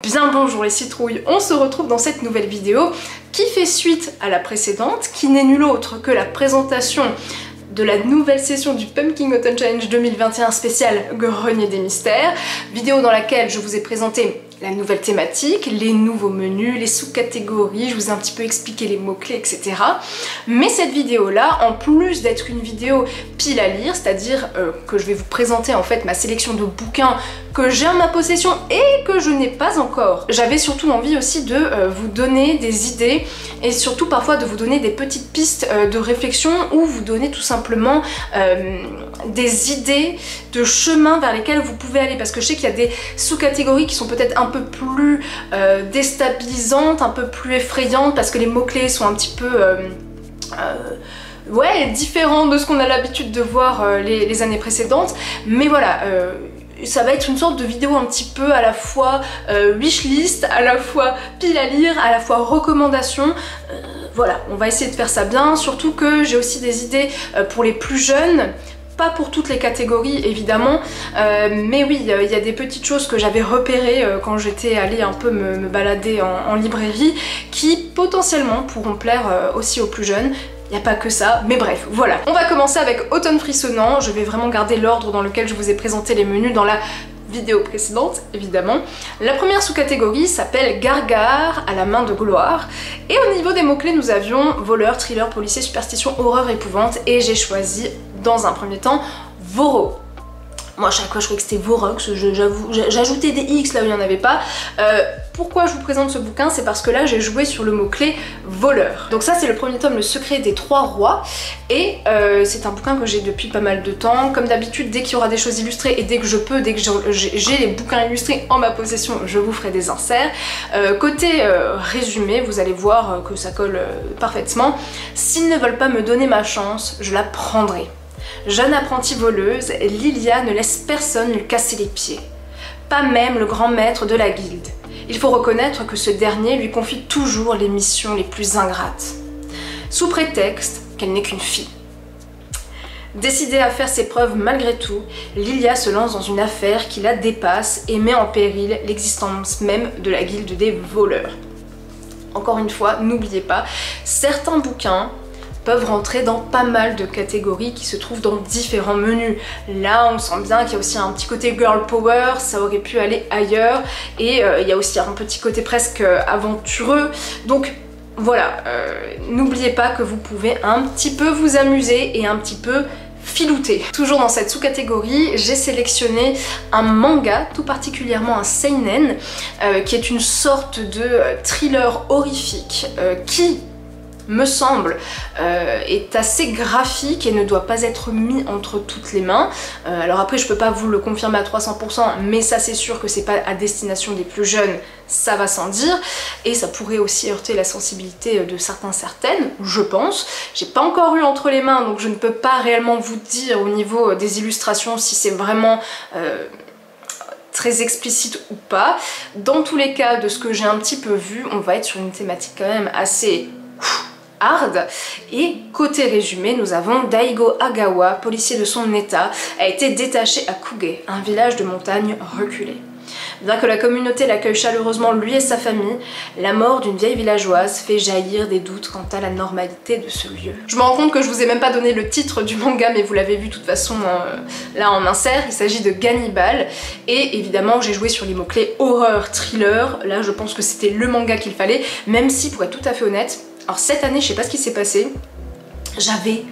Bien bonjour les citrouilles, on se retrouve dans cette nouvelle vidéo qui fait suite à la précédente, qui n'est nulle autre que la présentation de la nouvelle session du Pumpkin Autumn Challenge 2021 spécial Grenier des Mystères, vidéo dans laquelle je vous ai présenté la nouvelle thématique, les nouveaux menus, les sous-catégories, je vous ai un petit peu expliqué les mots-clés, etc. Mais cette vidéo-là, en plus d'être une vidéo pile à lire, c'est-à-dire que je vais vous présenter en fait ma sélection de bouquins que j'ai en ma possession et que je n'ai pas encore, j'avais surtout envie aussi de vous donner des idées et surtout parfois de vous donner des petites pistes de réflexion ou vous donner tout simplement des idées de chemins vers lesquels vous pouvez aller, parce que je sais qu'il y a des sous-catégories qui sont peut-être un peu plus déstabilisantes, un peu plus effrayantes parce que les mots-clés sont un petit peu ouais, différents de ce qu'on a l'habitude de voir les années précédentes, mais voilà, ça va être une sorte de vidéo un petit peu à la fois wishlist, à la fois pile à lire, à la fois recommandation. Voilà, on va essayer de faire ça bien, surtout que j'ai aussi des idées pour les plus jeunes. Pas pour toutes les catégories évidemment, mais oui, il y a des petites choses que j'avais repérées quand j'étais allée un peu me balader en librairie qui potentiellement pourront plaire aussi aux plus jeunes. Il n'y a pas que ça, mais bref, voilà. On va commencer avec Automne Frissonnant. Je vais vraiment garder l'ordre dans lequel je vous ai présenté les menus dans la vidéo précédente, évidemment. La première sous-catégorie s'appelle Gargare à la main de gloire. Et au niveau des mots-clés, nous avions voleur, thriller, policier, superstition, horreur, épouvante. Et j'ai choisi, dans un premier temps, Voro. Moi, à chaque fois, je croyais que c'était Vorox, j'ajoutais des X là où il n'y en avait pas. Pourquoi je vous présente ce bouquin? C'est parce que là, j'ai joué sur le mot-clé voleur. Donc ça, c'est le premier tome, Le secret des trois rois. Et c'est un bouquin que j'ai depuis pas mal de temps. Comme d'habitude, dès qu'il y aura des choses illustrées et dès que je peux, dès que j'ai les bouquins illustrés en ma possession, je vous ferai des inserts. Côté résumé, vous allez voir que ça colle parfaitement. S'ils ne veulent pas me donner ma chance, je la prendrai. Jeune apprentie voleuse, Lilia ne laisse personne lui casser les pieds. Pas même le grand maître de la guilde. Il faut reconnaître que ce dernier lui confie toujours les missions les plus ingrates. Sous prétexte qu'elle n'est qu'une fille. Décidée à faire ses preuves malgré tout, Lilia se lance dans une affaire qui la dépasse et met en péril l'existence même de la guilde des voleurs. Encore une fois, n'oubliez pas, certains bouquins peuvent rentrer dans pas mal de catégories qui se trouvent dans différents menus. Là, on sent bien qu'il y a aussi un petit côté girl power, ça aurait pu aller ailleurs, et il y a aussi un petit côté presque aventureux. Donc voilà, n'oubliez pas que vous pouvez un petit peu vous amuser et un petit peu filouter. Toujours dans cette sous-catégorie, j'ai sélectionné un manga, tout particulièrement un seinen, qui est une sorte de thriller horrifique qui, me semble, est assez graphique et ne doit pas être mis entre toutes les mains. Alors après, je peux pas vous le confirmer à 300%, mais ça c'est sûr que c'est pas à destination des plus jeunes, ça va sans dire, et ça pourrait aussi heurter la sensibilité de certaines, je pense. J'ai pas encore eu entre les mains, donc je ne peux pas réellement vous dire au niveau des illustrations si c'est vraiment très explicite ou pas. Dans tous les cas, de ce que j'ai un petit peu vu, on va être sur une thématique quand même assez hard. Et côté résumé, nous avons Daigo Agawa, policier de son état, a été détaché à Kuge, un village de montagne reculé. Bien que la communauté l'accueille chaleureusement lui et sa famille, la mort d'une vieille villageoise fait jaillir des doutes quant à la normalité de ce lieu. Je me rends compte que je vous ai même pas donné le titre du manga, mais vous l'avez vu de toute façon là en insert, il s'agit de Gannibal, et évidemment j'ai joué sur les mots-clés horreur, thriller. Là je pense que c'était le manga qu'il fallait, même si pour être tout à fait honnête, alors cette année, je sais pas ce qui s'est passé, j'avais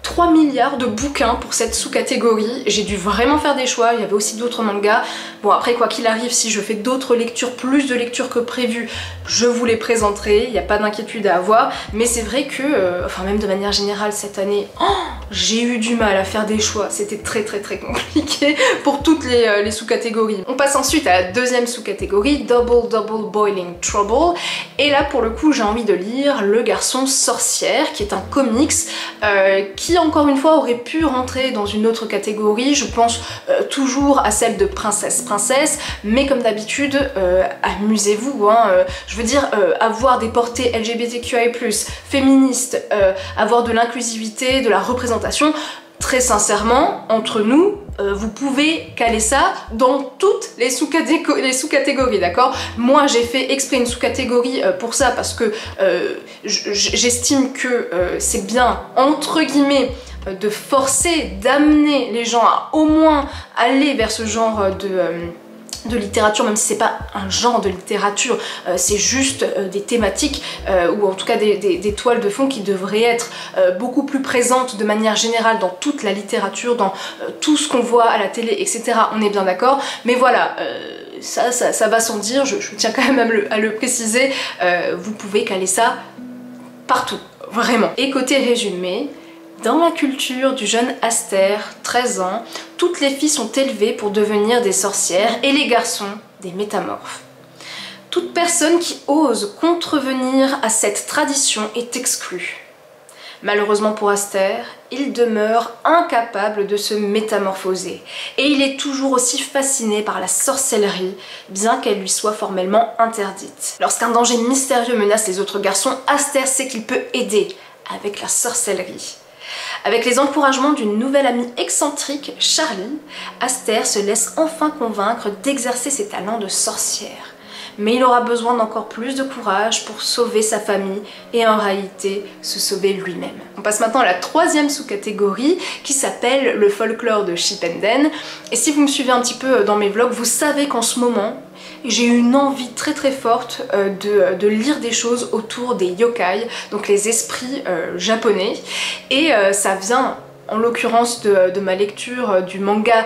3 milliards de bouquins pour cette sous-catégorie, j'ai dû vraiment faire des choix, il y avait aussi d'autres mangas. Bon après quoi qu'il arrive, si je fais d'autres lectures, plus de lectures que prévu, je vous les présenterai, il n'y a pas d'inquiétude à avoir, mais c'est vrai que, enfin même de manière générale cette année, j'ai eu du mal à faire des choix, c'était très compliqué pour toutes les sous-catégories. On passe ensuite à la deuxième sous-catégorie, Double Boiling Trouble, et là pour le coup j'ai envie de lire Le Garçon Sorcière, qui est un comics qui encore une fois aurait pu rentrer dans une autre catégorie, je pense toujours à celle de princesse, mais comme d'habitude, amusez-vous, hein, je veux dire, avoir des portées LGBTQI+, féministes, avoir de l'inclusivité, de la représentation, très sincèrement, entre nous, vous pouvez caler ça dans toutes les sous-catégories, d'accord? Moi, j'ai fait exprès une sous-catégorie pour ça parce que j'estime que c'est bien, entre guillemets, de forcer, d'amener les gens à au moins aller vers ce genre de littérature, même si c'est pas un genre de littérature, c'est juste des thématiques ou en tout cas des toiles de fond qui devraient être beaucoup plus présentes de manière générale dans toute la littérature, dans tout ce qu'on voit à la télé, etc. On est bien d'accord, mais voilà, ça va sans dire, je tiens quand même à le préciser, vous pouvez caler ça partout, vraiment. Et côté résumé, dans la culture du jeune Aster, 13 ans, toutes les filles sont élevées pour devenir des sorcières et les garçons des métamorphes. Toute personne qui ose contrevenir à cette tradition est exclue. Malheureusement pour Aster, il demeure incapable de se métamorphoser et il est toujours aussi fasciné par la sorcellerie, bien qu'elle lui soit formellement interdite. Lorsqu'un danger mystérieux menace les autres garçons, Aster sait qu'il peut aider avec la sorcellerie. Avec les encouragements d'une nouvelle amie excentrique, Charlie, Aster se laisse enfin convaincre d'exercer ses talents de sorcière. Mais il aura besoin d'encore plus de courage pour sauver sa famille et en réalité se sauver lui-même. On passe maintenant à la troisième sous-catégorie qui s'appelle le folklore de Shippenden. Et si vous me suivez un petit peu dans mes vlogs, vous savez qu'en ce moment, j'ai eu une envie très très forte de lire des choses autour des yokai, donc les esprits japonais. Et ça vient en l'occurrence de ma lecture du manga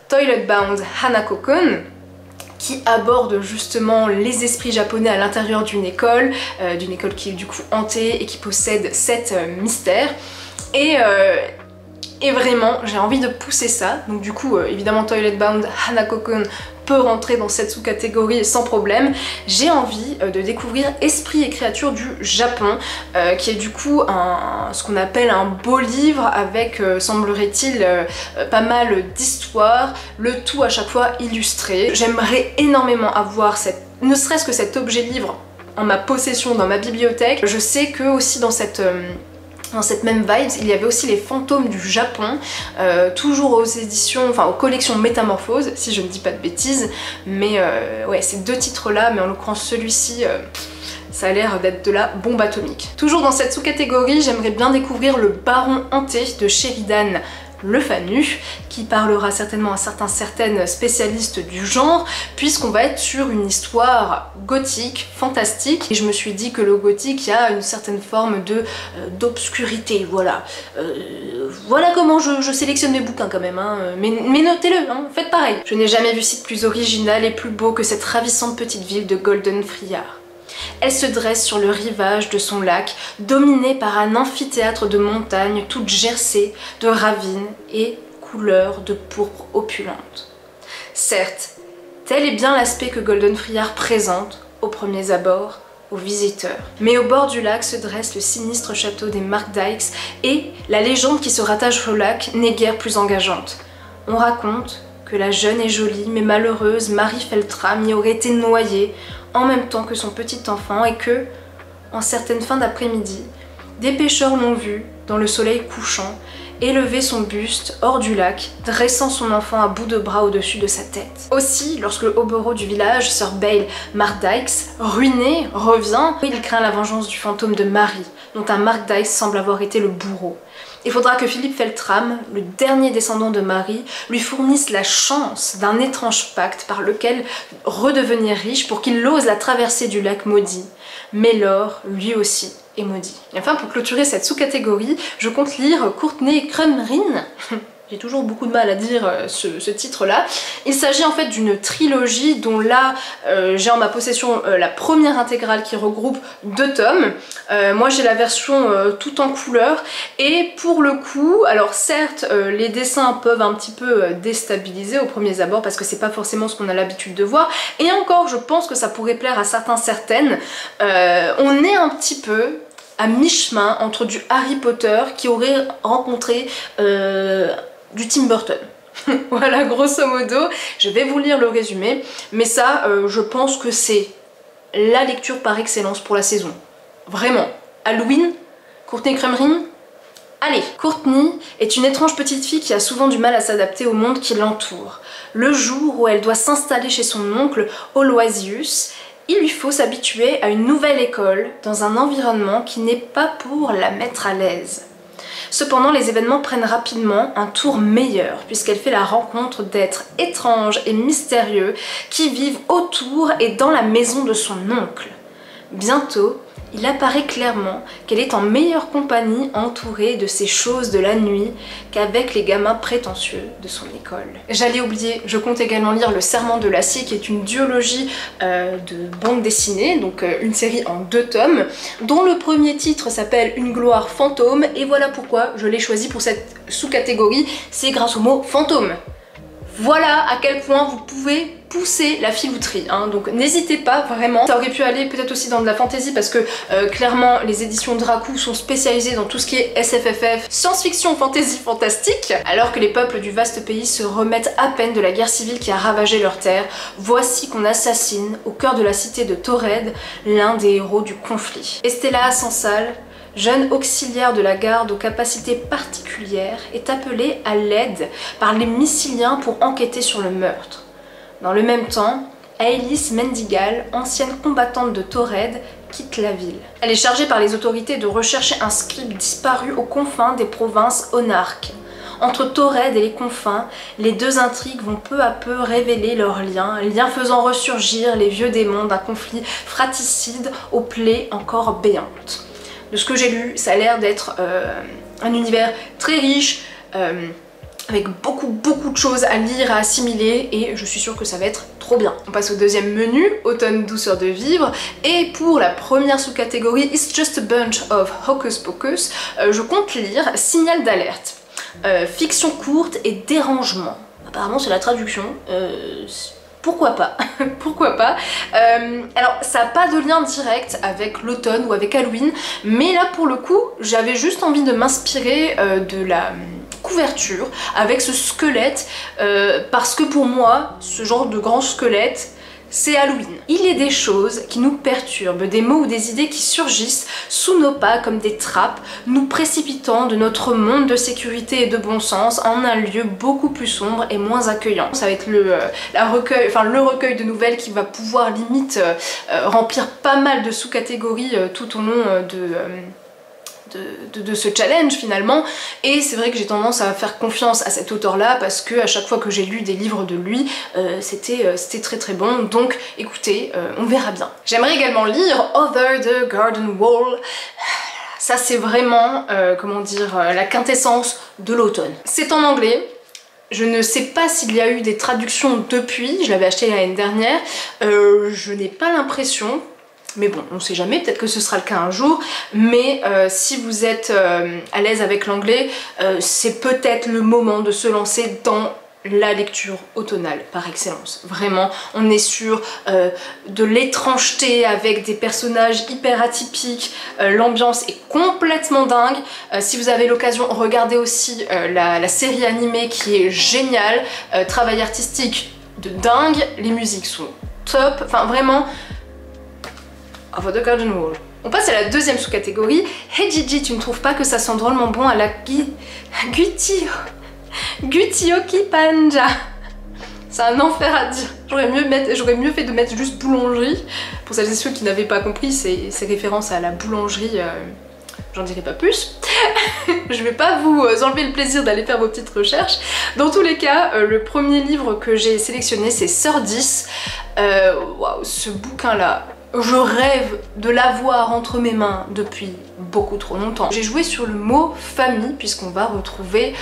Toilet Bound Hanako-kun, qui aborde justement les esprits japonais à l'intérieur d'une école qui est du coup hantée et qui possède 7 mystères. Et vraiment, j'ai envie de pousser ça. Donc du coup, évidemment, Toilet Bound Hanako-kun peut rentrer dans cette sous-catégorie sans problème. J'ai envie de découvrir Esprits et créatures du Japon, qui est du coup ce qu'on appelle un beau livre avec, semblerait-il, pas mal d'histoires, le tout à chaque fois illustré. J'aimerais énormément avoir ne serait-ce que cet objet livre en ma possession, dans ma bibliothèque. Je sais que aussi dans cette même vibe, il y avait aussi les fantômes du Japon, toujours aux éditions, enfin aux collections Métamorphose, si je ne dis pas de bêtises, mais ouais, ces deux titres-là, mais en l'occurrence celui-ci, ça a l'air d'être de la bombe atomique. Toujours dans cette sous-catégorie, j'aimerais bien découvrir le Baron hanté de Sheridan Le Fanu, qui parlera certainement à certaines spécialistes du genre, puisqu'on va être sur une histoire gothique, fantastique, et je me suis dit que le gothique, il y a une certaine forme d'obscurité, voilà. Voilà comment je sélectionne mes bouquins quand même, hein. Mais notez-le, hein, faites pareil. Je n'ai jamais vu site plus original et plus beau que cette ravissante petite ville de Golden Friar. Elle se dresse sur le rivage de son lac, dominée par un amphithéâtre de montagnes toutes gercées de ravines et couleurs de pourpre opulente. Certes, tel est bien l'aspect que Golden Friar présente, aux premiers abords, aux visiteurs. Mais au bord du lac se dresse le sinistre château des Markdykes et la légende qui se rattache au lac n'est guère plus engageante. On raconte que la jeune et jolie mais malheureuse Marie Feltram y aurait été noyée en même temps que son petit enfant et que, en certaines fins d'après-midi, des pêcheurs l'ont vue, dans le soleil couchant, élever son buste hors du lac, dressant son enfant à bout de bras au-dessus de sa tête. Aussi, lorsque le hobereau du village, Sir Bale Markdykes, ruiné, revient, il craint la vengeance du fantôme de Marie, dont un Markdykes semble avoir été le bourreau. Il faudra que Philippe Feltram, le dernier descendant de Marie, lui fournisse la chance d'un étrange pacte par lequel redevenir riche pour qu'il ose la traversée du lac maudit. Mais l'or, lui aussi, est maudit. Et enfin, pour clôturer cette sous-catégorie, je compte lire Courtney Crumrin. J'ai toujours beaucoup de mal à dire ce titre-là. Il s'agit en fait d'une trilogie dont là, j'ai en ma possession la première intégrale qui regroupe 2 tomes. Moi j'ai la version tout en couleur et pour le coup, alors certes les dessins peuvent un petit peu déstabiliser au premier abord parce que c'est pas forcément ce qu'on a l'habitude de voir et encore je pense que ça pourrait plaire à certaines. On est un petit peu à mi-chemin entre du Harry Potter qui aurait rencontré du Tim Burton. Voilà, grosso modo, je vais vous lire le résumé, mais ça, je pense que c'est la lecture par excellence pour la saison. Vraiment. Halloween, Courtney Crumrin, Allez, Courtney est une étrange petite fille qui a souvent du mal à s'adapter au monde qui l'entoure. Le jour où elle doit s'installer chez son oncle Aloysius, il lui faut s'habituer à une nouvelle école dans un environnement qui n'est pas pour la mettre à l'aise. Cependant, les événements prennent rapidement un tour meilleur puisqu'elle fait la rencontre d'êtres étranges et mystérieux qui vivent autour et dans la maison de son oncle. Bientôt, il apparaît clairement qu'elle est en meilleure compagnie entourée de ces choses de la nuit qu'avec les gamins prétentieux de son école. J'allais oublier, je compte également lire Le Serment de l'acier qui est une duologie de bande dessinée, donc une série en 2 tomes, dont le premier titre s'appelle Une gloire fantôme et voilà pourquoi je l'ai choisi pour cette sous-catégorie, c'est grâce au mot fantôme. Voilà à quel point vous pouvez pousser la filouterie, hein. Donc n'hésitez pas vraiment. Ça aurait pu aller peut-être aussi dans de la fantasy parce que clairement les éditions Dracou sont spécialisées dans tout ce qui est SFFF, science-fiction, fantasy, fantastique. Alors que les peuples du vaste pays se remettent à peine de la guerre civile qui a ravagé leurs terres, voici qu'on assassine au cœur de la cité de Taured l'un des héros du conflit. Estella Ascensal, jeune auxiliaire de la garde aux capacités particulières, est appelée à l'aide par les Myciliens pour enquêter sur le meurtre. Dans le même temps, Aelys Mendigal, ancienne combattante de Taured, quitte la ville. Elle est chargée par les autorités de rechercher un scribe disparu aux confins des provinces Onarques. Entre Taured et les confins, les deux intrigues vont peu à peu révéler leurs liens faisant ressurgir les vieux démons d'un conflit fratricide aux plaies encore béantes. De ce que j'ai lu, ça a l'air d'être un univers très riche, avec beaucoup de choses à lire, à assimiler, et je suis sûre que ça va être trop bien. On passe au deuxième menu, automne douceur de vivre, et pour la première sous-catégorie It's Just a Bunch of Hocus Pocus, je compte lire Signal d'alerte. Fiction courte et dérangement. Apparemment c'est la traduction. Pourquoi pas? Pourquoi pas? Alors ça n'a pas de lien direct avec l'automne ou avec Halloween, mais là pour le coup j'avais juste envie de m'inspirer de la couverture avec ce squelette parce que pour moi ce genre de grand squelette c'est Halloween. Il est des choses qui nous perturbent, des mots ou des idées qui surgissent sous nos pas comme des trappes, nous précipitant de notre monde de sécurité et de bon sens en un lieu beaucoup plus sombre et moins accueillant. Ça va être le recueil de nouvelles qui va pouvoir limite remplir pas mal de sous-catégories tout au long de ce challenge finalement, et c'est vrai que j'ai tendance à faire confiance à cet auteur là parce que à chaque fois que j'ai lu des livres de lui c'était très bon, donc écoutez, on verra bien. J'aimerais également lire Over the Garden Wall. Ça c'est vraiment comment dire, la quintessence de l'automne. C'est en anglais. Je ne sais pas s'il y a eu des traductions depuis, je l'avais acheté l'année dernière, je n'ai pas l'impression. Mais bon, on sait jamais, peut-être que ce sera le cas un jour, mais si vous êtes à l'aise avec l'anglais, c'est peut-être le moment de se lancer dans la lecture automnale par excellence. Vraiment, on est sur de l'étrangeté avec des personnages hyper atypiques, l'ambiance est complètement dingue. Si vous avez l'occasion, regardez aussi la série animée qui est géniale, travail artistique de dingue, les musiques sont top, enfin vraiment... Over the Garden Wall. On passe à la deuxième sous-catégorie. Hey Gigi, tu ne trouves pas que ça sent drôlement bon à la Gutioki Panja? C'est un enfer à dire. J'aurais mieux fait de mettre juste boulangerie. Pour celles et ceux qui n'avaient pas compris, c'est référence à la boulangerie. J'en dirai pas plus. Je vais pas vous enlever le plaisir d'aller faire vos petites recherches. Dans tous les cas, le premier livre que j'ai sélectionné, c'est Sœur 10. Waouh, ce bouquin-là, je rêve de l'avoir entre mes mains depuis beaucoup trop longtemps. J'ai joué sur le mot famille puisqu'on va retrouver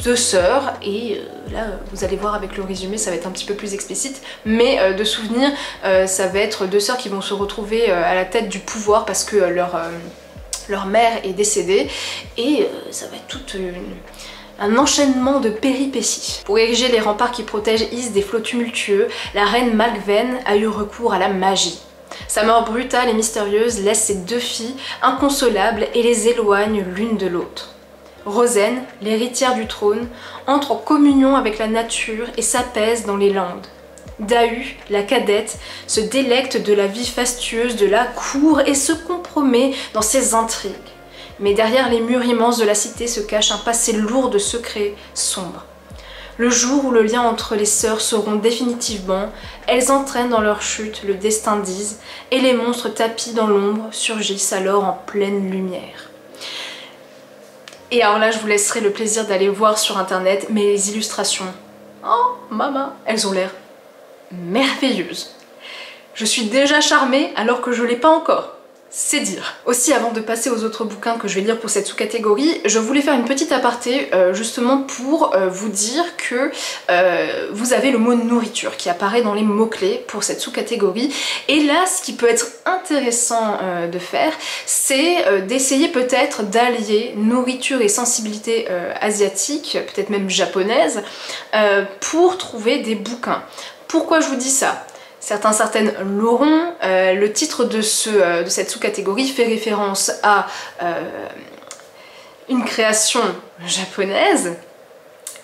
deux sœurs et là vous allez voir avec le résumé ça va être un petit peu plus explicite, mais de souvenir ça va être deux sœurs qui vont se retrouver à la tête du pouvoir parce que leur mère est décédée et ça va être toute un enchaînement de péripéties. Pour ériger les remparts qui protègent Is des flots tumultueux, la reine Malgven a eu recours à la magie. Sa mort brutale et mystérieuse laisse ses deux filles inconsolables et les éloigne l'une de l'autre. Rosen, l'héritière du trône, entre en communion avec la nature et s'apaise dans les landes. Dahu, la cadette, se délecte de la vie fastueuse de la cour et se compromet dans ses intrigues. Mais derrière les murs immenses de la cité se cache un passé lourd de secrets sombres. Le jour où le lien entre les sœurs se rompt définitivement, elles entraînent dans leur chute le destin d'Ise et les monstres tapis dans l'ombre surgissent alors en pleine lumière. Et alors là, je vous laisserai le plaisir d'aller voir sur internet, mais les illustrations, oh maman, elles ont l'air merveilleuses. Je suis déjà charmée alors que je l'ai pas encore. C'est dire. Aussi, avant de passer aux autres bouquins que je vais lire pour cette sous-catégorie, je voulais faire une petite aparté justement pour vous dire que vous avez le mot nourriture qui apparaît dans les mots-clés pour cette sous-catégorie. Et là, ce qui peut être intéressant de faire, c'est d'essayer peut-être d'allier nourriture et sensibilité asiatique, peut-être même japonaise, pour trouver des bouquins. Pourquoi je vous dis ça ? Certaines l'auront, le titre de cette sous-catégorie fait référence à une création japonaise.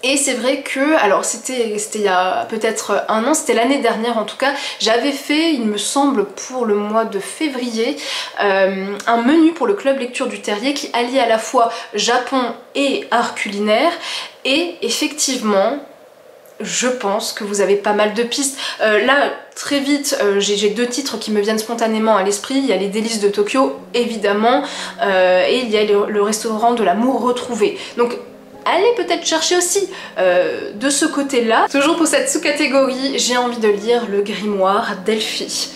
Et c'est vrai que, alors c'était il y a peut-être un an, c'était l'année dernière en tout cas, j'avais fait, il me semble pour le mois de février, un menu pour le club lecture du Terrier qui alliait à la fois Japon et art culinaire. Et effectivement, je pense que vous avez pas mal de pistes. Là, très vite, j'ai deux titres qui me viennent spontanément à l'esprit. Il y a les délices de Tokyo, évidemment, et il y a le restaurant de l'amour retrouvé. Donc, allez peut-être chercher aussi de ce côté-là. Toujours pour cette sous-catégorie, j'ai envie de lire le grimoire d'Elphie.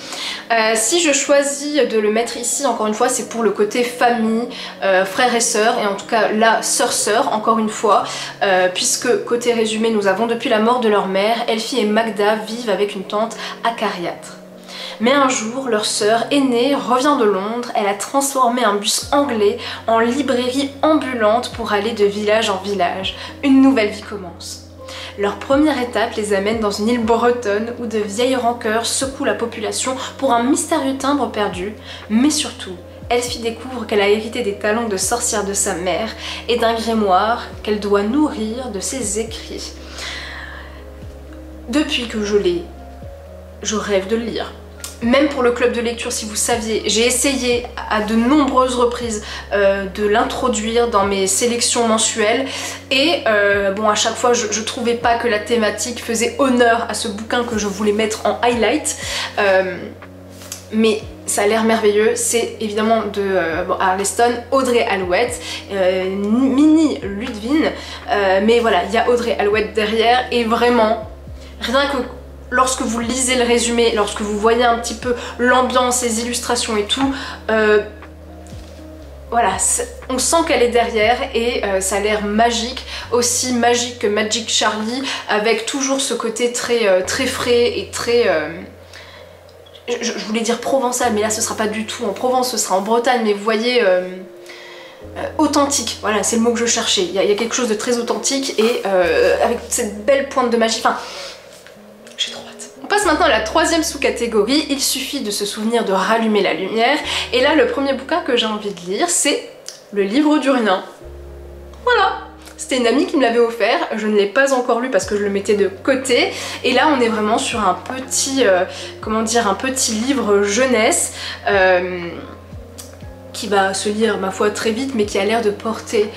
Si je choisis de le mettre ici, encore une fois, c'est pour le côté famille, frères et sœurs, et en tout cas là, sœur-sœur, encore une fois, puisque côté résumé, nous avons depuis la mort de leur mère, Elphie et Magda vivent avec une tante acariâtre. Mais un jour, leur sœur aînée revient de Londres, elle a transformé un bus anglais en librairie ambulante pour aller de village en village. Une nouvelle vie commence. Leur première étape les amène dans une île bretonne où de vieilles rancœurs secouent la population pour un mystérieux timbre perdu, mais surtout, Elphie découvre qu'elle a hérité des talents de sorcière de sa mère et d'un grimoire qu'elle doit nourrir de ses écrits. Depuis que je l'ai, je rêve de le lire. Même pour le club de lecture, si vous saviez, j'ai essayé à de nombreuses reprises de l'introduire dans mes sélections mensuelles et bon, à chaque fois je trouvais pas que la thématique faisait honneur à ce bouquin que je voulais mettre en highlight, mais ça a l'air merveilleux. C'est évidemment de Arleston, Audrey Alouette, Mini Ludwin, mais voilà, il y a Audrey Alouette derrière et vraiment, rien que lorsque vous lisez le résumé, lorsque vous voyez un petit peu l'ambiance, les illustrations et tout, voilà, on sent qu'elle est derrière et ça a l'air magique, aussi magique que Magic Charlie, avec toujours ce côté très, très frais et très... je voulais dire provençal, mais là ce sera pas du tout en Provence, ce sera en Bretagne, mais vous voyez... authentique, voilà, c'est le mot que je cherchais. Il y a quelque chose de très authentique et avec cette belle pointe de magie, enfin... J'ai trop hâte. On passe maintenant à la troisième sous-catégorie, il suffit de se souvenir de rallumer la lumière. Et là, le premier bouquin que j'ai envie de lire, c'est Le livre du rien. Voilà. C'était une amie qui me l'avait offert, je ne l'ai pas encore lu parce que je le mettais de côté. Et là, on est vraiment sur un petit, comment dire, un petit livre jeunesse qui va se lire, ma foi, très vite, mais qui a l'air de porter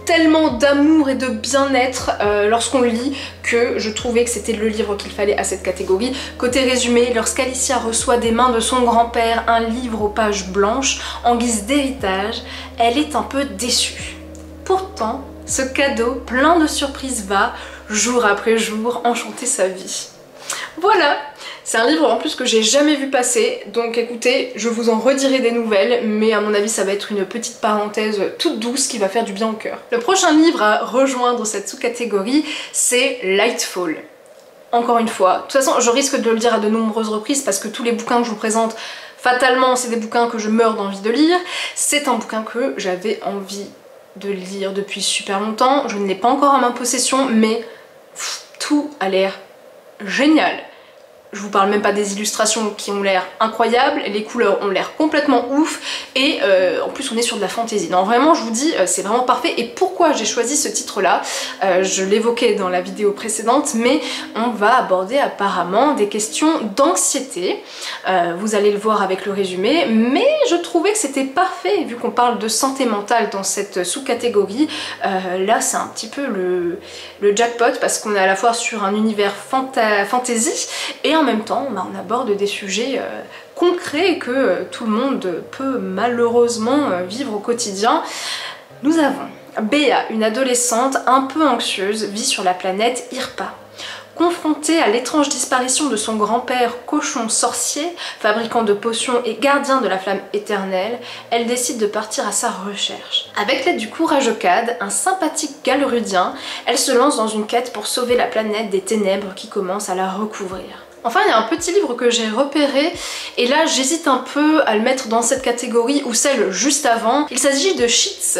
tellement d'amour et de bien-être lorsqu'on le lit que je trouvais que c'était le livre qu'il fallait à cette catégorie. Côté résumé, lorsqu'Alicia reçoit des mains de son grand-père un livre aux pages blanches en guise d'héritage, elle est un peu déçue. Pourtant, ce cadeau plein de surprises va, jour après jour, enchanter sa vie. Voilà, c'est un livre en plus que j'ai jamais vu passer, donc écoutez, je vous en redirai des nouvelles, mais à mon avis ça va être une petite parenthèse toute douce qui va faire du bien au cœur. Le prochain livre à rejoindre cette sous-catégorie, c'est Lightfall. Encore une fois, de toute façon je risque de le dire à de nombreuses reprises parce que tous les bouquins que je vous présente, fatalement c'est des bouquins que je meurs d'envie de lire. C'est un bouquin que j'avais envie de lire depuis super longtemps, je ne l'ai pas encore en ma possession, mais tout a l'air génial. Je vous parle même pas des illustrations qui ont l'air incroyables, les couleurs ont l'air complètement ouf et en plus on est sur de la fantaisie. Non vraiment je vous dis c'est vraiment parfait. Et pourquoi j'ai choisi ce titre là, je l'évoquais dans la vidéo précédente, mais on va aborder apparemment des questions d'anxiété. Vous allez le voir avec le résumé, mais je trouvais que c'était parfait vu qu'on parle de santé mentale dans cette sous-catégorie. Là c'est un petit peu le jackpot parce qu'on est à la fois sur un univers fantasy et en même temps on aborde des sujets concrets que tout le monde peut malheureusement vivre au quotidien. Nous avons Béa, une adolescente un peu anxieuse, vit sur la planète Irpa. Confrontée à l'étrange disparition de son grand-père cochon sorcier, fabricant de potions et gardien de la flamme éternelle, elle décide de partir à sa recherche. Avec l'aide du courageux Cad, un sympathique galrudien, elle se lance dans une quête pour sauver la planète des ténèbres qui commencent à la recouvrir. Enfin, il y a un petit livre que j'ai repéré et là j'hésite un peu à le mettre dans cette catégorie ou celle juste avant. Il s'agit de Sheets,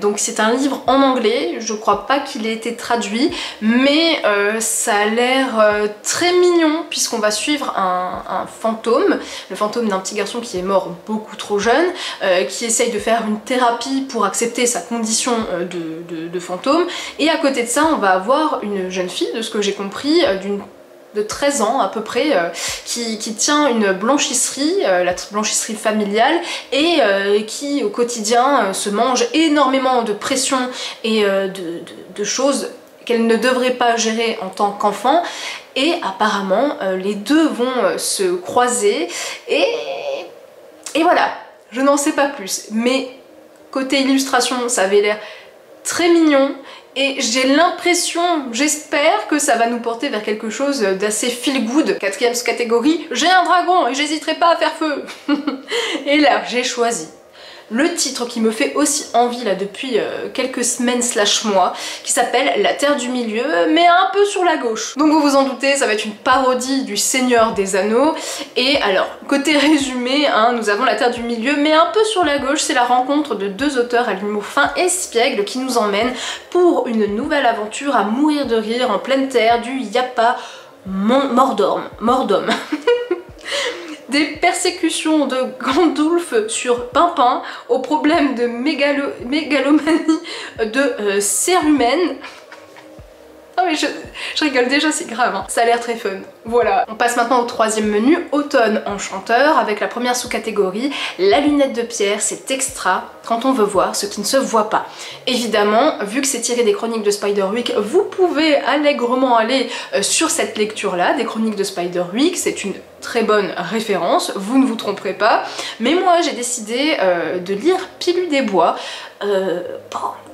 donc c'est un livre en anglais, je crois pas qu'il ait été traduit, mais ça a l'air très mignon puisqu'on va suivre un fantôme, le fantôme d'un petit garçon qui est mort beaucoup trop jeune, qui essaye de faire une thérapie pour accepter sa condition de fantôme, et à côté de ça on va avoir une jeune fille, de ce que j'ai compris, de 13 ans à peu près, qui tient une blanchisserie, la blanchisserie familiale, et qui au quotidien se mange énormément de pression et de choses qu'elle ne devrait pas gérer en tant qu'enfant, et apparemment les deux vont se croiser, et voilà, je n'en sais pas plus, mais côté illustration ça avait l'air très mignon. Et j'ai l'impression, j'espère que ça va nous porter vers quelque chose d'assez feel good. Quatrième catégorie, j'ai un dragon et j'hésiterai pas à faire feu. Et là, j'ai choisi le titre qui me fait aussi envie là depuis quelques semaines / mois, qui s'appelle La Terre du Milieu, mais un peu sur la gauche. Donc vous vous en doutez, ça va être une parodie du Seigneur des Anneaux. Et alors, côté résumé, hein, nous avons La Terre du Milieu, mais un peu sur la gauche, c'est la rencontre de deux auteurs à l'humour fin et espiègle qui nous emmènent pour une nouvelle aventure à mourir de rire en pleine terre du Yappa Mordom. Des persécutions de Gandulf sur Pimpin, aux problèmes de mégalomanie de Cérumen. Ah mais je rigole déjà, c'est grave, hein. Ça a l'air très fun. Voilà, on passe maintenant au troisième menu, automne enchanteur, avec la première sous-catégorie, la lunette de pierre, c'est extra quand on veut voir ce qui ne se voit pas. Évidemment, vu que c'est tiré des chroniques de Spiderwick, vous pouvez allègrement aller sur cette lecture-là, des chroniques de Spiderwick, c'est une très bonne référence, vous ne vous tromperez pas. Mais moi j'ai décidé de lire Pilus des Bois.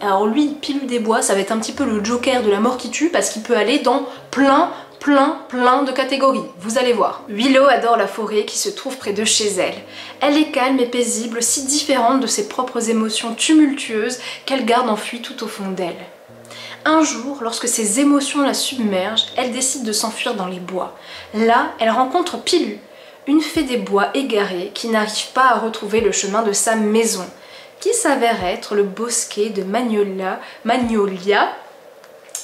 Alors lui, Pilus des Bois, ça va être un petit peu le Joker de la mort qui tue parce qu'il peut aller dans plein de catégories, vous allez voir. Willow adore la forêt qui se trouve près de chez elle. Elle est calme et paisible, si différente de ses propres émotions tumultueuses qu'elle garde enfouies tout au fond d'elle. Un jour, lorsque ses émotions la submergent, elle décide de s'enfuir dans les bois. Là, elle rencontre Pilus, une fée des bois égarée qui n'arrive pas à retrouver le chemin de sa maison, qui s'avère être le bosquet de Magnolia,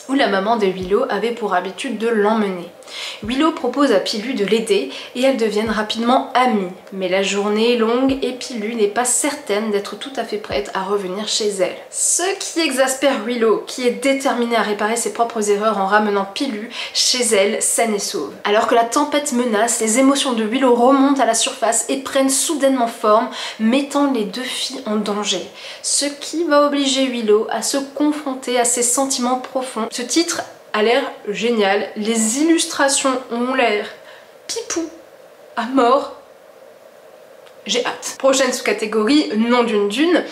où la maman de Willow avait pour habitude de l'emmener. Willow propose à Pilus de l'aider et elles deviennent rapidement amies. Mais la journée est longue et Pilus n'est pas certaine d'être tout à fait prête à revenir chez elle. Ce qui exaspère Willow, qui est déterminée à réparer ses propres erreurs en ramenant Pilus chez elle, saine et sauve. Alors que la tempête menace, les émotions de Willow remontent à la surface et prennent soudainement forme, mettant les deux filles en danger. Ce qui va obliger Willow à se confronter à ses sentiments profonds. Ce titre a l'air génial, les illustrations ont l'air pipou à mort. J'ai hâte. Prochaine sous-catégorie, nom d'une dune.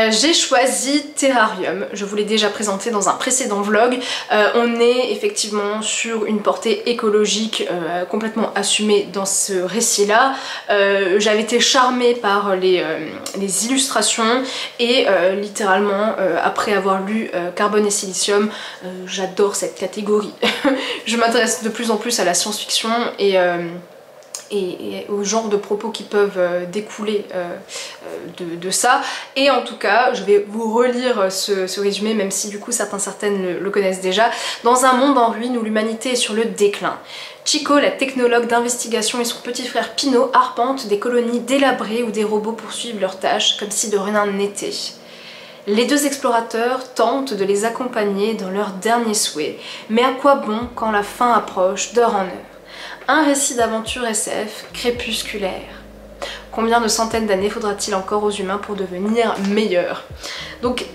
J'ai choisi Terrarium. Je vous l'ai déjà présenté dans un précédent vlog. On est effectivement sur une portée écologique complètement assumée dans ce récit-là. J'avais été charmée par les illustrations et littéralement, après avoir lu Carbone et Silicium, j'adore cette catégorie. Je m'intéresse de plus en plus à la science-fiction et au genre de propos qui peuvent découler de ça. Et en tout cas, je vais vous relire ce résumé, même si du coup certaines le connaissent déjà. Dans un monde en ruine où l'humanité est sur le déclin, Chico, la technologue d'investigation, et son petit frère Pino arpentent des colonies délabrées où des robots poursuivent leurs tâches comme si de rien n'était. Les deux explorateurs tentent de les accompagner dans leurs derniers souhaits, mais à quoi bon quand la fin approche d'heure en heure? Un récit d'aventure SF crépusculaire. Combien de centaines d'années faudra-t-il encore aux humains pour devenir meilleurs? Donc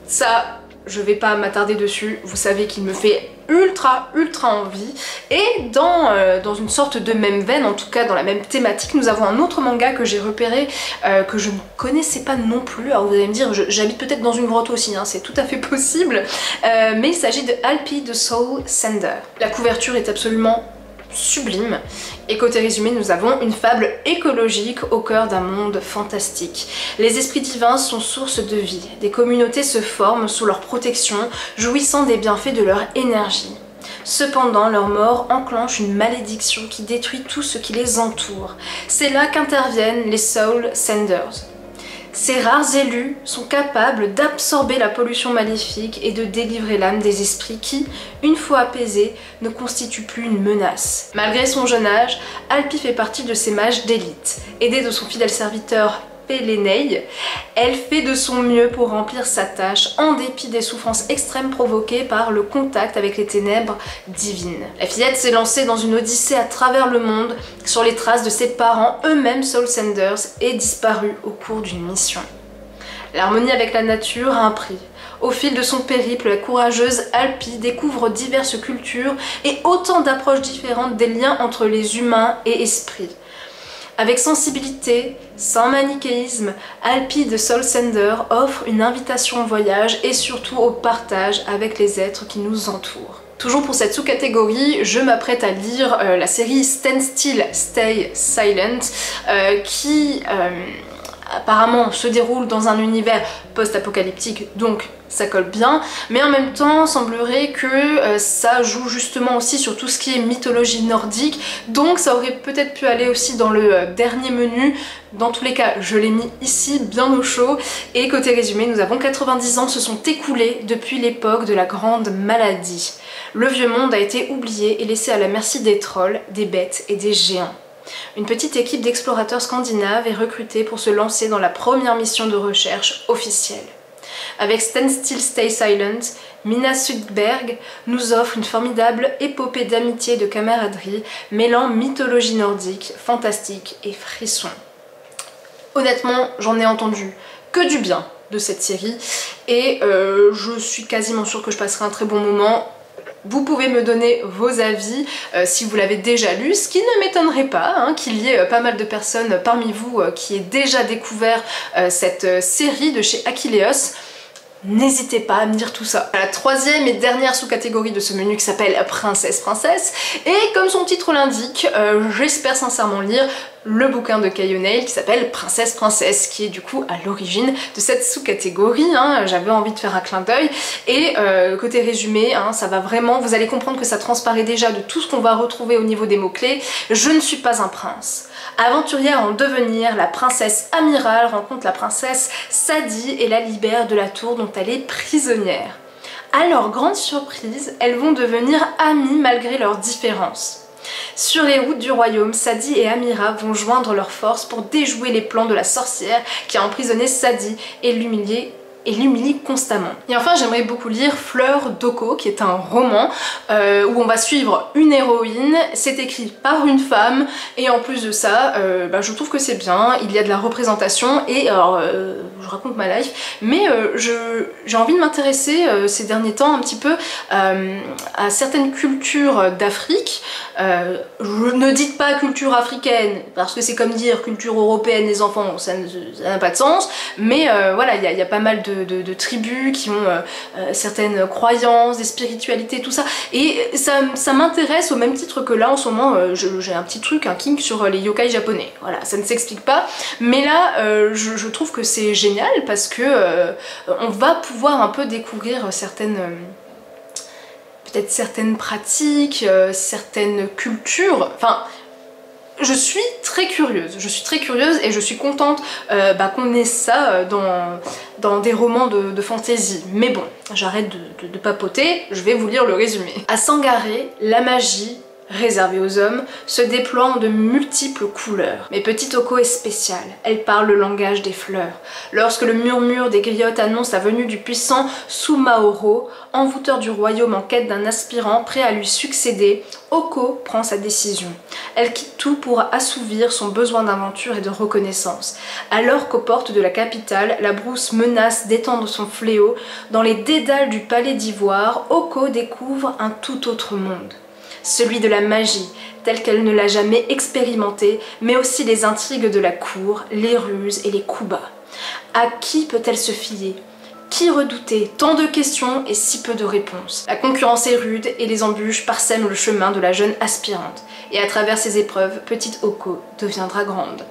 ça, je vais pas m'attarder dessus, vous savez qu'il me fait ultra envie. Et dans une sorte de même veine, en tout cas dans la même thématique, nous avons un autre manga que j'ai repéré, que je ne connaissais pas non plus. Alors vous allez me dire, j'habite peut-être dans une grotte aussi, hein, c'est tout à fait possible, mais il s'agit de Alpi the Soul Sender. La couverture est absolument sublime, et côté résumé nous avons une fable écologique au cœur d'un monde fantastique. Les esprits divins sont source de vie, des communautés se forment sous leur protection, jouissant des bienfaits de leur énergie. Cependant, leur mort enclenche une malédiction qui détruit tout ce qui les entoure. C'est là qu'interviennent les Soul Senders. Ces rares élus sont capables d'absorber la pollution maléfique et de délivrer l'âme des esprits qui, une fois apaisés, ne constituent plus une menace. Malgré son jeune âge, Alpi fait partie de ces mages d'élite. Aidée de son fidèle serviteur Pelenei, elle fait de son mieux pour remplir sa tâche en dépit des souffrances extrêmes provoquées par le contact avec les ténèbres divines. La fillette s'est lancée dans une odyssée à travers le monde sur les traces de ses parents, eux-mêmes Soul Senders, et disparue au cours d'une mission. L'harmonie avec la nature a un prix. Au fil de son périple, la courageuse Alpi découvre diverses cultures et autant d'approches différentes des liens entre les humains et esprits. Avec sensibilité, sans manichéisme, Alpi the Soul Sender offre une invitation au voyage et surtout au partage avec les êtres qui nous entourent. Toujours pour cette sous-catégorie, je m'apprête à lire la série Stand Still, Stay Silent, qui apparemment se déroule dans un univers post-apocalyptique, donc ça colle bien, mais en même temps semblerait que ça joue justement aussi sur tout ce qui est mythologie nordique, donc ça aurait peut-être pu aller aussi dans le dernier menu. Dans tous les cas, je l'ai mis ici bien au chaud. Et côté résumé, nous avons 90 ans se sont écoulés depuis l'époque de la grande maladie. Le vieux monde a été oublié et laissé à la merci des trolls, des bêtes et des géants. Une petite équipe d'explorateurs scandinaves est recrutée pour se lancer dans la première mission de recherche officielle. Avec Stand Still Stay Silent, Mina Sudberg nous offre une formidable épopée d'amitié et de camaraderie mêlant mythologie nordique, fantastique et frisson. Honnêtement, j'en ai entendu que du bien de cette série et je suis quasiment sûre que je passerai un très bon moment. Vous pouvez me donner vos avis si vous l'avez déjà lu, ce qui ne m'étonnerait pas hein, qu'il y ait pas mal de personnes parmi vous qui aient déjà découvert cette série de chez Achilleos. N'hésitez pas à me dire tout ça. La troisième et dernière sous-catégorie de ce menu qui s'appelle Princesse. Et comme son titre l'indique, j'espère sincèrement lire le bouquin de Kay O'Neill qui s'appelle Princesse, qui est du coup à l'origine de cette sous-catégorie. Hein. J'avais envie de faire un clin d'œil. Et côté résumé, hein, ça va vraiment, vous allez comprendre que ça transparaît déjà de tout ce qu'on va retrouver au niveau des mots-clés. Je ne suis pas un prince. Aventurière en devenir, la princesse Amiral rencontre la princesse Sadie et la libère de la tour dont elle est prisonnière. À leur grande surprise, elles vont devenir amies malgré leurs différences. Sur les routes du royaume, Sadie et Amira vont joindre leurs forces pour déjouer les plans de la sorcière qui a emprisonné Sadie et l'humilie constamment. Et enfin, j'aimerais beaucoup lire Fleur d'Oko, qui est un roman où on va suivre une héroïne. C'est écrit par une femme et en plus de ça, je trouve que c'est bien. Il y a de la représentation et alors, je raconte ma life, mais j'ai envie de m'intéresser ces derniers temps un petit peu à certaines cultures d'Afrique. Ne dites pas culture africaine parce que c'est comme dire culture européenne des enfants, ça n'a pas de sens, mais voilà, il y a pas mal de tribus qui ont certaines croyances, des spiritualités, tout ça, et ça m'intéresse au même titre que là en ce moment j'ai un petit truc, un kink sur les yokai japonais. Voilà, ça ne s'explique pas, mais là je trouve que c'est génial parce que on va pouvoir un peu découvrir peut-être certaines pratiques, certaines cultures, enfin je suis très curieuse et je suis contente qu'on ait ça dans des romans de fantasy. Mais bon, j'arrête de papoter, je vais vous lire le résumé. À Sangaré, la magie réservée aux hommes, se déploie en de multiples couleurs. Mais petite Oko est spéciale, elle parle le langage des fleurs. Lorsque le murmure des griottes annonce la venue du puissant Sumaoro, envoûteur du royaume en quête d'un aspirant prêt à lui succéder, Oko prend sa décision. Elle quitte tout pour assouvir son besoin d'aventure et de reconnaissance. Alors qu'aux portes de la capitale, la brousse menace d'étendre son fléau, dans les dédales du palais d'ivoire, Oko découvre un tout autre monde. Celui de la magie, telle qu'elle ne l'a jamais expérimentée, mais aussi les intrigues de la cour, les ruses et les coups bas. À qui peut-elle se fier? Qui redouter? Tant de questions et si peu de réponses. La concurrence est rude et les embûches parsèment le chemin de la jeune aspirante. Et à travers ces épreuves, petite Oko deviendra grande.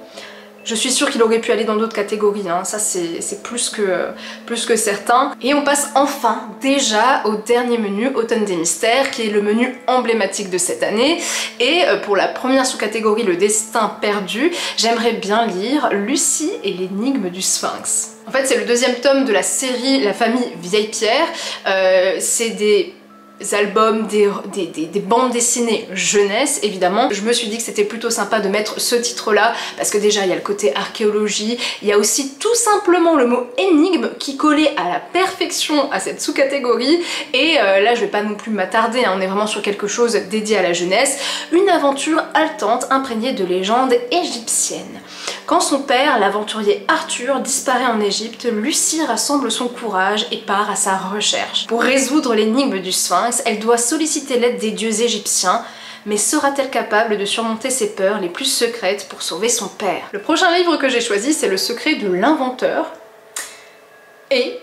Je suis sûre qu'il aurait pu aller dans d'autres catégories, hein. Ça c'est plus que certain. Et on passe enfin déjà au dernier menu, Automne des Mystères, qui est le menu emblématique de cette année. Et pour la première sous-catégorie, le destin perdu, j'aimerais bien lire Lucie et l'énigme du Sphinx. En fait c'est le deuxième tome de la série La famille Vieille Pierre. C'est des albums, des bandes dessinées jeunesse évidemment. Je me suis dit que c'était plutôt sympa de mettre ce titre là parce que déjà il y a le côté archéologie, il y a aussi tout simplement le mot énigme qui collait à la perfection à cette sous-catégorie et là je vais pas non plus m'attarder, hein, on est vraiment sur quelque chose dédié à la jeunesse, une aventure haletante imprégnée de légendes égyptiennes. Quand son père, l'aventurier Arthur, disparaît en Égypte, Lucie rassemble son courage et part à sa recherche. Pour résoudre l'énigme du Sphinx, elle doit solliciter l'aide des dieux égyptiens, mais sera-t-elle capable de surmonter ses peurs les plus secrètes pour sauver son père? Le prochain livre que j'ai choisi, c'est Le secret de l'inventeur. Et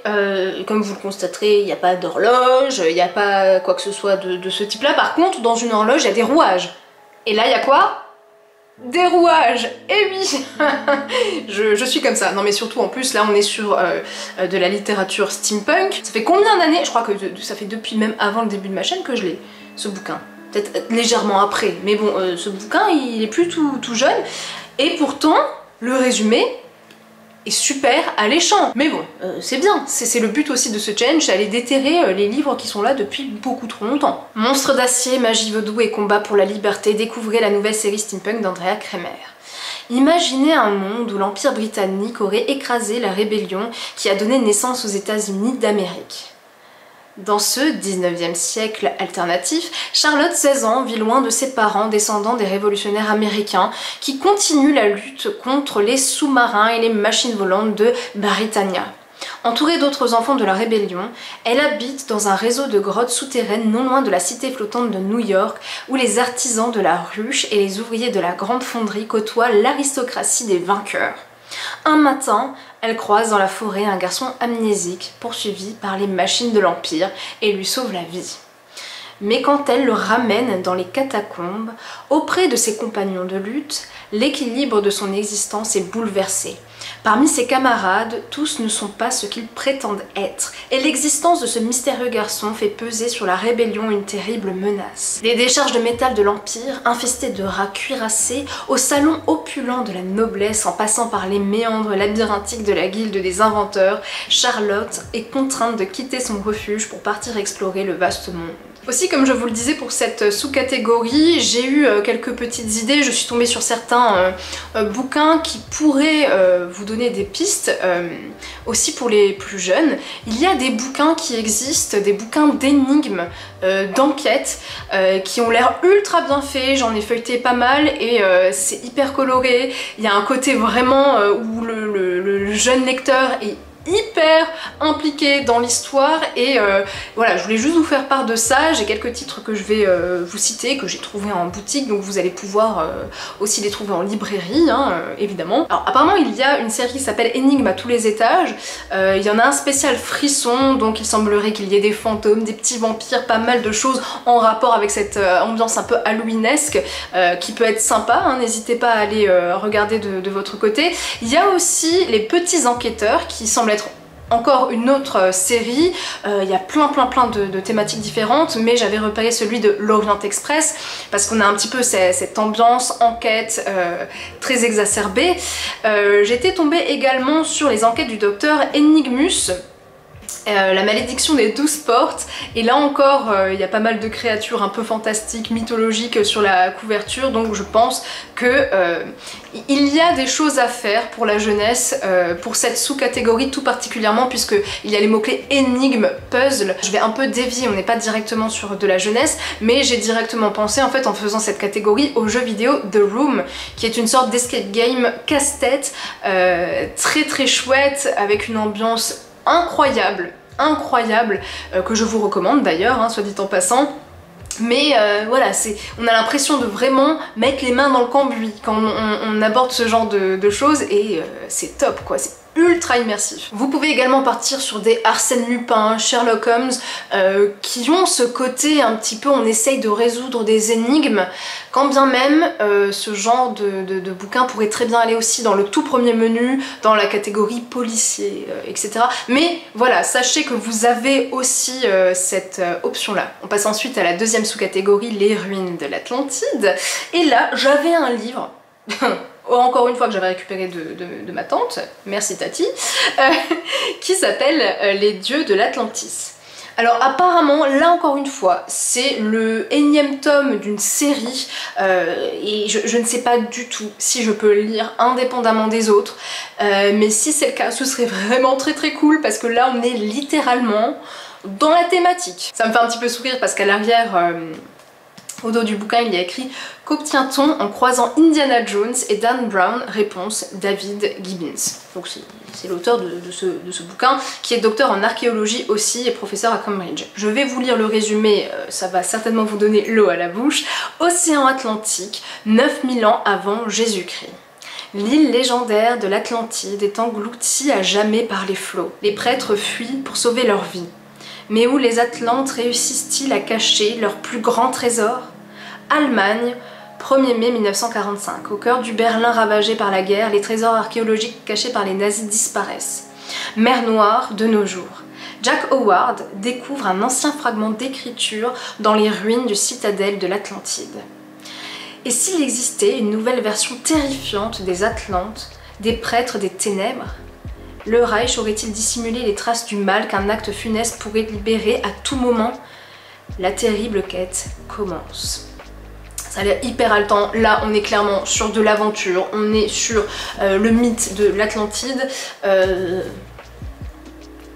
comme vous le constaterez, il n'y a pas d'horloge, il n'y a pas quoi que ce soit de ce type-là. Par contre, dans une horloge, il y a des rouages. Et là, il y a quoi? Des rouages, et oui. je suis comme ça. Non mais surtout en plus là on est sur de la littérature steampunk. Ça fait combien d'années? Je crois que ça fait depuis même avant le début de ma chaîne que je l'ai, ce bouquin. Peut-être légèrement après, mais bon, ce bouquin il est plus tout jeune. Et pourtant, le résumé est super alléchant. Mais bon, c'est bien, c'est le but aussi de ce challenge, c'est aller déterrer les livres qui sont là depuis beaucoup trop longtemps. Monstres d'acier, magie vaudou et combat pour la liberté, découvrez la nouvelle série steampunk d'Andrea Kremer. Imaginez un monde où l'Empire britannique aurait écrasé la rébellion qui a donné naissance aux États-Unis d'Amérique. Dans ce 19e siècle alternatif, Charlotte, 16 ans, vit loin de ses parents descendants des révolutionnaires américains qui continuent la lutte contre les sous-marins et les machines volantes de Britannia. Entourée d'autres enfants de la rébellion, elle habite dans un réseau de grottes souterraines non loin de la cité flottante de New York où les artisans de la ruche et les ouvriers de la grande fonderie côtoient l'aristocratie des vainqueurs. Un matin, elle croise dans la forêt un garçon amnésique poursuivi par les machines de l'Empire et lui sauve la vie. Mais quand elle le ramène dans les catacombes, auprès de ses compagnons de lutte, l'équilibre de son existence est bouleversé. Parmi ses camarades, tous ne sont pas ce qu'ils prétendent être, et l'existence de ce mystérieux garçon fait peser sur la rébellion une terrible menace. Des décharges de métal de l'Empire, infestées de rats cuirassés, au salon opulent de la noblesse, en passant par les méandres labyrinthiques de la guilde des inventeurs, Charlotte est contrainte de quitter son refuge pour partir explorer le vaste monde. Aussi, comme je vous le disais pour cette sous-catégorie, j'ai eu quelques petites idées, je suis tombée sur certains bouquins qui pourraient vous donner des pistes, aussi pour les plus jeunes. Il y a des bouquins qui existent, des bouquins d'énigmes, d'enquêtes, qui ont l'air ultra bien faits, j'en ai feuilleté pas mal et c'est hyper coloré. Il y a un côté vraiment où le jeune lecteur est hyper impliqué dans l'histoire et voilà, je voulais juste vous faire part de ça. J'ai quelques titres que je vais vous citer, que j'ai trouvé en boutique, donc vous allez pouvoir aussi les trouver en librairie, hein, évidemment. Alors apparemment il y a une série qui s'appelle Énigmes à tous les étages, il y en a un spécial frisson, donc il semblerait qu'il y ait des fantômes, des petits vampires, pas mal de choses en rapport avec cette ambiance un peu halloweenesque qui peut être sympa, hein, n'hésitez pas à aller regarder de votre côté. Il y a aussi Les Petits Enquêteurs qui semblent être encore une autre série, il y a plein de thématiques différentes, mais j'avais repéré celui de l'Orient Express parce qu'on a un petit peu cette ambiance enquête très exacerbée. J'étais tombée également sur les enquêtes du docteur Enigmus, la malédiction des 12 portes, et là encore il y a pas mal de créatures un peu fantastiques, mythologiques sur la couverture, donc je pense que il y a des choses à faire pour la jeunesse, pour cette sous-catégorie tout particulièrement, puisque il y a les mots-clés énigme, puzzle. Je vais un peu dévier, on n'est pas directement sur de la jeunesse, mais j'ai directement pensé en fait en faisant cette catégorie au jeu vidéo The Room, qui est une sorte d'escape game casse-tête, très chouette, avec une ambiance incroyable, que je vous recommande d'ailleurs, hein, soit dit en passant. Mais voilà, on a l'impression de vraiment mettre les mains dans le cambouis quand on aborde ce genre de choses, et c'est top quoi, c'est ultra immersif. Vous pouvez également partir sur des Arsène Lupin, Sherlock Holmes, qui ont ce côté un petit peu, on essaye de résoudre des énigmes, quand bien même ce genre de bouquin pourrait très bien aller aussi dans le tout premier menu, dans la catégorie policier, etc. Mais voilà, sachez que vous avez aussi cette option-là. On passe ensuite à la deuxième sous-catégorie, les ruines de l'Atlantide. Et là, j'avais un livre encore une fois que j'avais récupéré de ma tante, merci Tati, qui s'appelle Les dieux de l'Atlantis. Alors apparemment, là encore une fois, c'est le énième tome d'une série, et je ne sais pas du tout si je peux le lire indépendamment des autres, mais si c'est le cas, ce serait vraiment très cool, parce que là on est littéralement dans la thématique. Ça me fait un petit peu sourire parce qu'à l'arrière, au dos du bouquin, il y a écrit « Qu'obtient-on en croisant Indiana Jones et Dan Brown ?» Réponse David Gibbons. Donc c'est l'auteur de ce bouquin, qui est docteur en archéologie aussi et professeur à Cambridge. Je vais vous lire le résumé, ça va certainement vous donner l'eau à la bouche. Océan Atlantique, 9000 ans avant Jésus-Christ. L'île légendaire de l'Atlantide est engloutie à jamais par les flots. Les prêtres fuient pour sauver leur vie. Mais où les Atlantes réussissent-ils à cacher leur plus grand trésor? Allemagne, 1er mai 1945. Au cœur du Berlin ravagé par la guerre, les trésors archéologiques cachés par les nazis disparaissent. Mer Noire, de nos jours. Jack Howard découvre un ancien fragment d'écriture dans les ruines du citadelle de l'Atlantide. Et s'il existait une nouvelle version terrifiante des Atlantes, des prêtres des ténèbres? Le Reich aurait-il dissimulé les traces du mal qu'un acte funeste pourrait libérer à tout moment? La terrible quête commence. Ça a l'air hyper haletant. Là, on est clairement sur de l'aventure, on est sur le mythe de l'Atlantide.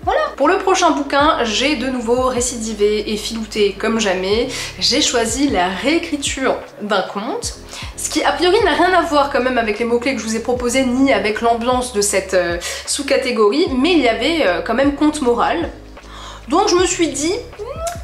Voilà. Pour le prochain bouquin, j'ai de nouveau récidivé et filouté comme jamais. J'ai choisi la réécriture d'un conte, ce qui a priori n'a rien à voir quand même avec les mots-clés que je vous ai proposés, ni avec l'ambiance de cette sous-catégorie, mais il y avait quand même conte moral. Donc je me suis dit,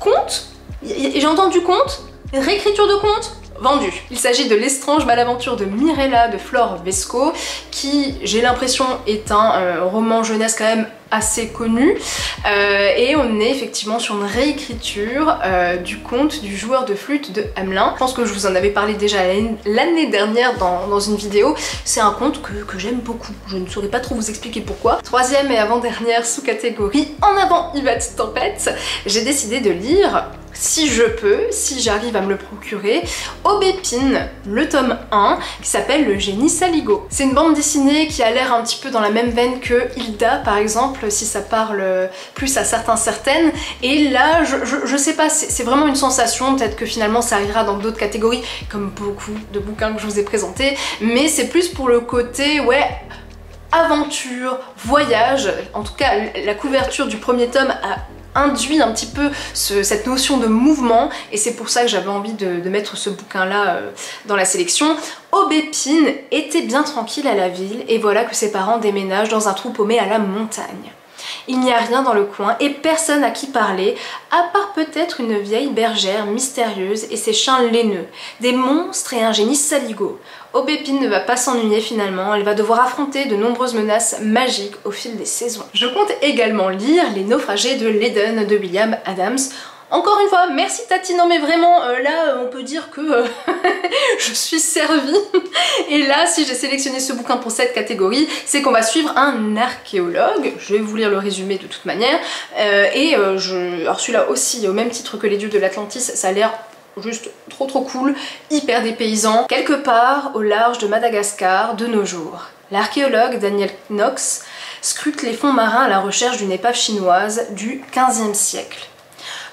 conte? J'ai entendu conte? Réécriture de conte? Vendu. Il s'agit de L'Estrange Malaventure de Mirella de Flore Vesco, qui, j'ai l'impression, est un roman jeunesse quand même assez connu, et on est effectivement sur une réécriture du conte du joueur de flûte de Hamelin. Je pense que je vous en avais parlé déjà l'année dernière dans une vidéo. C'est un conte que j'aime beaucoup, je ne saurais pas trop vous expliquer pourquoi. Troisième et avant-dernière sous-catégorie, en avant Yvette Tempête, j'ai décidé de lire, si je peux, si j'arrive à me le procurer, Aubépine, le tome 1, qui s'appelle Le Génie Saligaud. C'est une bande dessinée qui a l'air un petit peu dans la même veine que Hilda par exemple, si ça parle plus à certaines, et là je sais pas, c'est vraiment une sensation, peut-être que finalement ça arrivera dans d'autres catégories, comme beaucoup de bouquins que je vous ai présentés, mais c'est plus pour le côté, ouais, aventure, voyage. En tout cas, la couverture du premier tome a induit un petit peu cette notion de mouvement, et c'est pour ça que j'avais envie de mettre ce bouquin là dans la sélection. Aubépine était bien tranquille à la ville, et voilà que ses parents déménagent dans un trou paumé à la montagne. Il n'y a rien dans le coin et personne à qui parler, à part peut-être une vieille bergère mystérieuse et ses chiens laineux, des monstres et un génie saligaud. Aubépine ne va pas s'ennuyer finalement, elle va devoir affronter de nombreuses menaces magiques au fil des saisons. Je compte également lire Les naufragés de l'Éden de William Adams. Encore une fois, merci Tati, non mais vraiment, là on peut dire que je suis servie. Et là, si j'ai sélectionné ce bouquin pour cette catégorie, c'est qu'on va suivre un archéologue. Je vais vous lire le résumé de toute manière. Alors celui-là aussi, au même titre que Les Dieux de l'Atlantis, ça a l'air juste trop cool, hyper dépaysant. Quelque part au large de Madagascar, de nos jours, l'archéologue Daniel Knox scrute les fonds marins à la recherche d'une épave chinoise du XVe siècle.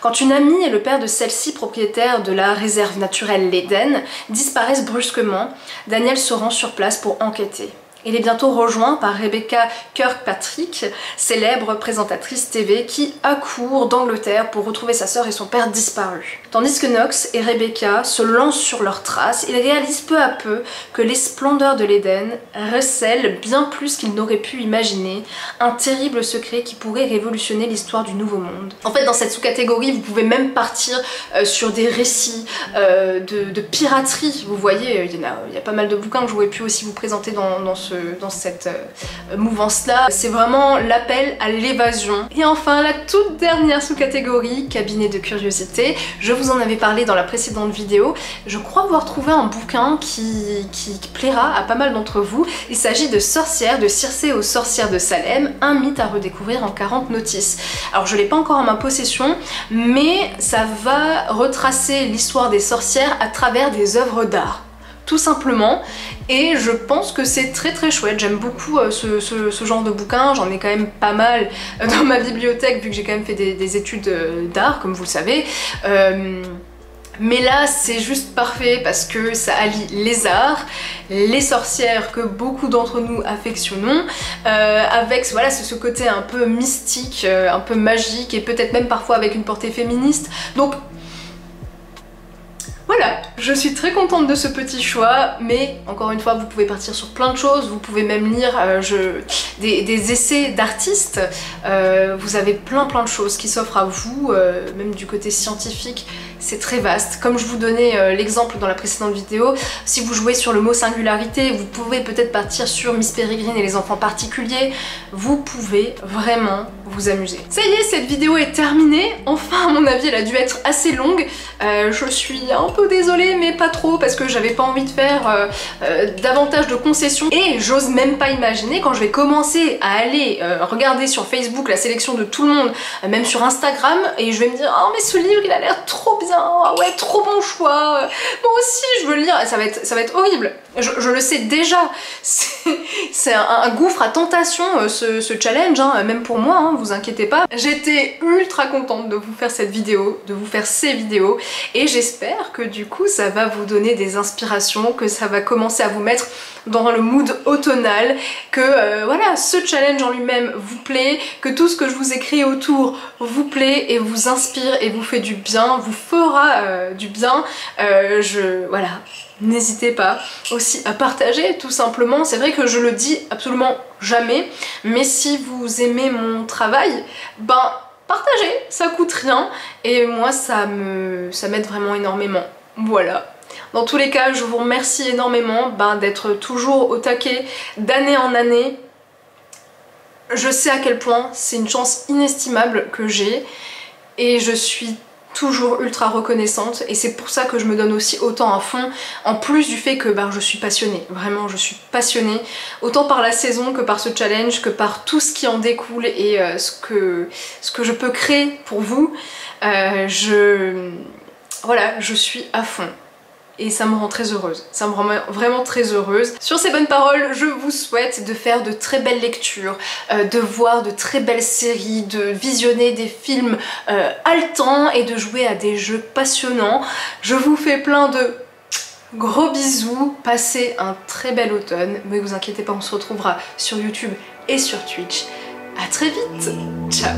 Quand une amie et le père de celle-ci, propriétaire de la réserve naturelle l'Éden, disparaissent brusquement, Daniel se rend sur place pour enquêter. Il est bientôt rejoint par Rebecca Kirkpatrick, célèbre présentatrice TV qui accourt d'Angleterre pour retrouver sa sœur et son père disparus. Tandis que Knox et Rebecca se lancent sur leurs traces, ils réalisent peu à peu que les splendeurs de l'Éden recèlent bien plus qu'ils n'auraient pu imaginer un terrible secret qui pourrait révolutionner l'histoire du Nouveau Monde. En fait, dans cette sous-catégorie, vous pouvez même partir sur des récits de piraterie. Vous voyez, il y a pas mal de bouquins que j'aurais pu aussi vous présenter dans cette mouvance-là. C'est vraiment l'appel à l'évasion. Et enfin, la toute dernière sous-catégorie, cabinet de curiosité. Je vous en avais parlé dans la précédente vidéo. Je crois avoir trouvé un bouquin qui plaira à pas mal d'entre vous. Il s'agit de Sorcières, de Circé aux sorcières de Salem, un mythe à redécouvrir en 40 notices. Alors je l'ai pas encore en ma possession, mais ça va retracer l'histoire des sorcières à travers des œuvres d'art. Tout simplement, et je pense que c'est très chouette. J'aime beaucoup ce genre de bouquin, j'en ai quand même pas mal dans ma bibliothèque vu que j'ai quand même fait des études d'art comme vous le savez. Mais là c'est juste parfait parce que ça allie les arts, les sorcières que beaucoup d'entre nous affectionnons, avec voilà, ce côté un peu mystique, un peu magique et peut-être même parfois avec une portée féministe. Donc voilà, je suis très contente de ce petit choix, mais encore une fois, vous pouvez partir sur plein de choses, vous pouvez même lire des essais d'artistes, vous avez plein de choses qui s'offrent à vous, même du côté scientifique, c'est très vaste. Comme je vous donnais l'exemple dans la précédente vidéo, si vous jouez sur le mot singularité, vous pouvez peut-être partir sur Miss Peregrine et les enfants particuliers, vous pouvez vraiment vous amuser. Ça y est, cette vidéo est terminée, enfin à mon avis elle a dû être assez longue, je suis un peu désolée mais pas trop parce que j'avais pas envie de faire davantage de concessions et j'ose même pas imaginer quand je vais commencer à aller regarder sur Facebook la sélection de tout le monde, même sur Instagram, et je vais me dire oh mais ce livre il a l'air trop bien, oh, ouais trop bon choix, moi aussi je veux le lire, ça va être horrible, je le sais déjà, c'est un gouffre à tentation ce challenge, hein, même pour moi, hein, vous inquiétez pas. J'étais ultra contente de vous faire cette vidéo, de vous faire ces vidéos, et j'espère que du coup ça va vous donner des inspirations, que ça va commencer à vous mettre dans le mood automnal, que voilà, ce challenge en lui-même vous plaît, que tout ce que je vous écris autour vous plaît et vous inspire et vous fait du bien, vous fera du bien. Voilà, n'hésitez pas aussi à partager tout simplement. C'est vrai que je le dis absolument jamais, mais si vous aimez mon travail, ben partagez, ça coûte rien et moi ça m'aide vraiment énormément. Voilà. Dans tous les cas, je vous remercie énormément d'être toujours au taquet d'année en année. Je sais à quel point c'est une chance inestimable que j'ai et je suis toujours ultra reconnaissante et c'est pour ça que je me donne aussi autant à fond, en plus du fait que je suis passionnée, vraiment je suis passionnée, autant par la saison que par ce challenge, que par tout ce qui en découle et ce que je peux créer pour vous. Voilà, je suis à fond. Et ça me rend très heureuse, ça me rend vraiment très heureuse. Sur ces bonnes paroles, je vous souhaite de faire de très belles lectures, de voir de très belles séries, de visionner des films haletants et de jouer à des jeux passionnants. Je vous fais plein de gros bisous, passez un très bel automne, mais vous inquiétez pas, on se retrouvera sur YouTube et sur Twitch. À très vite, ciao.